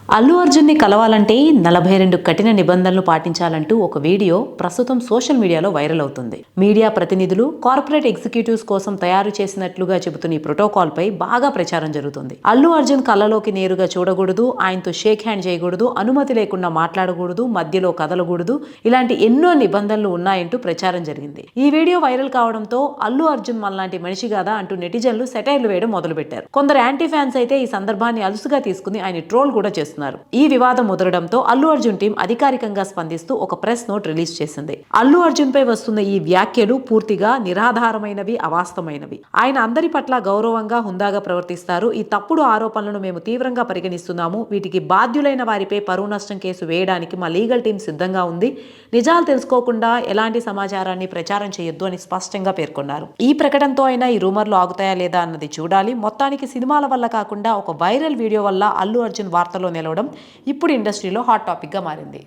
అల్లు అర్జున్ ని కలవాలంటే 42 కఠిన నిబంధనలు పాటించాలంటూ ఒక వీడియో ప్రస్తుతం సోషల్ మీడియాలో వైరల్ అవుతుంది. మీడియా ప్రతినిధులు, కార్పొరేట్ ఎగ్జిక్యూటివ్స్ కోసం తయారు చేసినట్లుగా చెబుతున్న ఈ ప్రోటోకాల్ పై బాగా ప్రచారం జరుగుతుంది. అల్లు అర్జున్ కళ్ళలోకి నేరుగా చూడకూడదు, ఆయనతో షేక్ హ్యాండ్ చేయకూడదు, అనుమతి లేకుండా మాట్లాడకూడదు, మధ్యలో కదలకూడదు, ఇలాంటి ఎన్నో నిబంధనలు ఉన్నాయంటూ ప్రచారం జరిగింది. ఈ వీడియో వైరల్ కావడంతో అల్లు అర్జున్ మనలాంటి మనిషి కాదా అంటూ నెటిజన్లు సెటైర్లు వేయడం మొదలుపెట్టారు. కొందరు యాంటీ ఫ్యాన్స్ అయితే ఈ సందర్భాన్ని అలుసుగా తీసుకుని ఆయన ట్రోల్ కూడా చేస్తున్నారు. ఈ వివాదం ముదరడంతో అల్లు అర్జున్ టీం అధికారికంగా స్పందిస్తూ ఒక ప్రెస్ నోట్ రిలీజ్ చేసింది. అల్లు అర్జున్ పై వస్తున్న ఈ వ్యాఖ్యలు పూర్తిగా నిరాధారమైనవి, అవాస్తవమైనవి. ఆయన అందరి పట్ల గౌరవంగా, హుందాగా ప్రవర్తిస్తారు. ఈ తప్పుడు ఆరోపణలను మేము తీవ్రంగా పరిగణిస్తున్నాము. వీటికి బాధ్యులైన వారిపై పరువు నష్టం కేసు వేయడానికి మా లీగల్ టీం సిద్ధంగా ఉంది. నిజాలు తెలుసుకోకుండా ఎలాంటి సమాచారాన్ని ప్రచారం చేయొద్దు అని స్పష్టంగా పేర్కొన్నారు. ఈ ప్రకటనతో అయినా ఈ రూమర్లు ఆగుతాయా లేదా అన్నది చూడాలి. మొత్తానికి సినిమాల వల్ల కాకుండా ఒక వైరల్ వీడియో వల్ల అల్లు అర్జున్ వార్తల్లో నిలవడం ఇప్పుడు ఇండస్ట్రీలో హాట్ టాపిక్ గా మారింది.